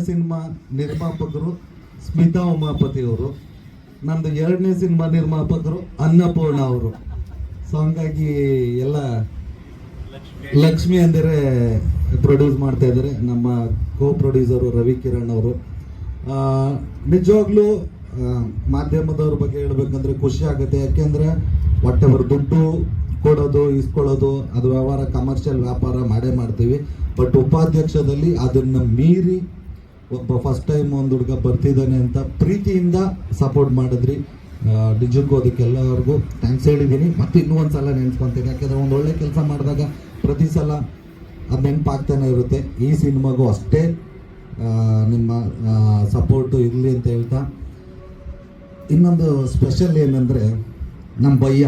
Cinema ನಿರ್ಮಾಪಕರು ಸ್ಮಿತಾ ಉಮಾಪತಿ ಅವರು, ನಮ್ದು 2ನೇ ಸಿನಿಮಾ ನಿರ್ಮಾಪಕರು ಅನ್ನಪೂರ್ಣ ಅವರು. ಸೊ ಹಂಗಾಗಿ ಎಲ್ಲ ಲಕ್ಷ್ಮಿ ಅಂದರೆ ಪ್ರೊಡ್ಯೂಸ್ ಮಾಡ್ತಾ ಇದ್ದಾರೆ. ನಮ್ಮ ಕೋ ಪ್ರೊಡ್ಯೂಸರು ರವಿ ಕಿರಣ್ ಅವರು. ನಿಜವಾಗ್ಲೂ ಮಾಧ್ಯಮದವ್ರ ಬಗ್ಗೆ ಹೇಳ್ಬೇಕಂದ್ರೆ ಖುಷಿ ಆಗುತ್ತೆ. ಯಾಕೆಂದರೆ ವಾಟೆವರ್ ದುಡ್ಡು ಕೊಡೋದು ಇಸ್ಕೊಳ್ಳೋದು ಅದು ವ್ಯವಹಾರ, ಕಮರ್ಷಿಯಲ್ ವ್ಯಾಪಾರ ಮಾಡೇ ಮಾಡ್ತೀವಿ. ಬಟ್ ಉಪಾಧ್ಯಕ್ಷದಲ್ಲಿ ಅದನ್ನು ಮೀರಿ ಒಬ್ಬ ಫಸ್ಟ್ ಟೈಮ್ ಒಂದು ಹುಡುಗ ಬರ್ತಿದ್ದಾನೆ ಅಂತ ಪ್ರೀತಿಯಿಂದ ಸಪೋರ್ಟ್ ಮಾಡಿದ್ರಿ. ನಿಜಕ್ಕೂ ಅದಕ್ಕೆಲ್ಲರಿಗೂ ಥ್ಯಾಂಕ್ಸ್ ಹೇಳಿದ್ದೀನಿ. ಮತ್ತು ಇನ್ನೂ ಒಂದು ಸಲ ನೆನೆಸ್ಕೊತೀನಿ. ಯಾಕೆಂದರೆ ಒಂದು ಒಳ್ಳೆ ಕೆಲಸ ಮಾಡಿದಾಗ ಪ್ರತಿ ಸಲ ಅದು ನೆನಪಾಗ್ತಾನೆ ಇರುತ್ತೆ. ಈ ಸಿನಿಮಾಗೂ ಅಷ್ಟೇ ನಿಮ್ಮ ಸಪೋರ್ಟು ಇರಲಿ ಅಂತ ಹೇಳ್ತಾ, ಇನ್ನೊಂದು ಸ್ಪೆಷಲ್ ಏನಂದರೆ ನಮ್ಮ ಭಯ್ಯ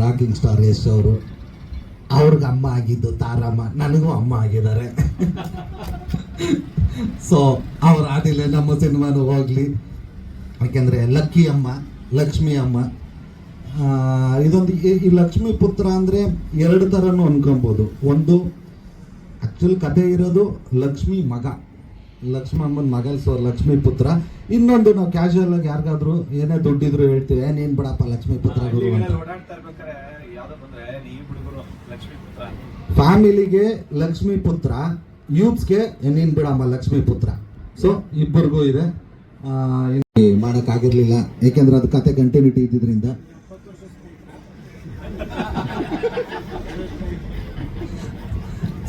ರಾಕಿಂಗ್ ಸ್ಟಾರ್ ಯಶ್ ಅವರು, ಅವ್ರಿಗೆ ಅಮ್ಮ ಆಗಿದ್ದು ತಾರಮ್ಮ, ನನಗೂ ಅಮ್ಮ ಆಗಿದ್ದಾರೆ. ಸೊ ಅವ್ರು ಆದಿಲ್ಲ ನಮ್ಮ ಸಿನಿಮಾನು ಹೋಗಲಿ. ಯಾಕೆಂದರೆ ಲಕ್ಕಿ ಅಮ್ಮ, ಲಕ್ಷ್ಮಿ ಅಮ್ಮ. ಇದೊಂದು ಈ ಲಕ್ಷ್ಮೀ ಪುತ್ರ ಅಂದರೆ 2 ಥರನೂ ಅನ್ಕೊಬೋದು. ಒಂದು ಆ್ಯಕ್ಚುಲಿ ಕತೆ ಇರೋದು ಲಕ್ಷ್ಮಿ ಮಗ, ಲಕ್ಷ್ಮಮ್ಮನ ಮಗ, ಸೊ ಲಕ್ಷ್ಮೀ ಪುತ್ರ. ಇನ್ನೊಂದು ನಾವು ಕ್ಯಾಶುವಲ್ ಆಗಿ ಯಾರಿಗಾದ್ರೂ ಏನೇ ದುಡ್ಡಿದ್ರು ಹೇಳ್ತೀವಿ, ನೀನು ಬಿಡಪ್ಪ ಲಕ್ಷ್ಮೀ ಪುತ್ರ ಗುರು ಅಂತ. ಫ್ಯಾಮಿಲಿಗೆ ಲಕ್ಷ್ಮೀ ಪುತ್ರ, ಯೂತ್ಸ್ಗೆ ನೀನು ಬಿಡಮ್ಮ ಲಕ್ಷ್ಮೀ ಪುತ್ರ. ಸೊ ಇಬ್ಬರಿಗೂ ಇದೆ. ಮಾಡೋಕ್ಕಾಗಿರ್ಲಿಲ್ಲ ಏಕೆಂದ್ರೆ ಅದು ಕತೆ ಕಂಟಿನ್ಯೂಟಿ ಇದ್ದಿದ್ರಿಂದ.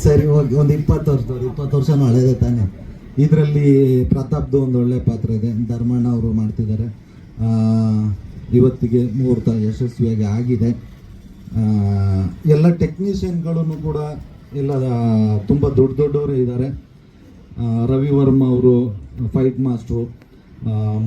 ಸರಿ ಹೋಗಿ ಒಂದು 20 ವರ್ಷನೂ ಹಳೇದೇ ತಾನೆ. ಇದರಲ್ಲಿ ಪ್ರತಾಪ್ದು ಒಂದು ಒಳ್ಳೆ ಪಾತ್ರ ಇದೆ, ಧರ್ಮಣ್ಣ ಅವರು ಮಾಡ್ತಿದ್ದಾರೆ. ಇವತ್ತಿಗೆ ಮುಹೂರ್ತ ಯಶಸ್ವಿಯಾಗಿ ಆಗಿದೆ. ಎಲ್ಲ ಟೆಕ್ನಿಷಿಯನ್ಗಳನ್ನು ಕೂಡ ಎಲ್ಲ ತುಂಬ ದೊಡ್ಡವರೇ ಇದ್ದಾರೆ. ರವಿ ವರ್ಮ ಅವರು ಫೈಟ್ ಮಾಸ್ಟ್ರು.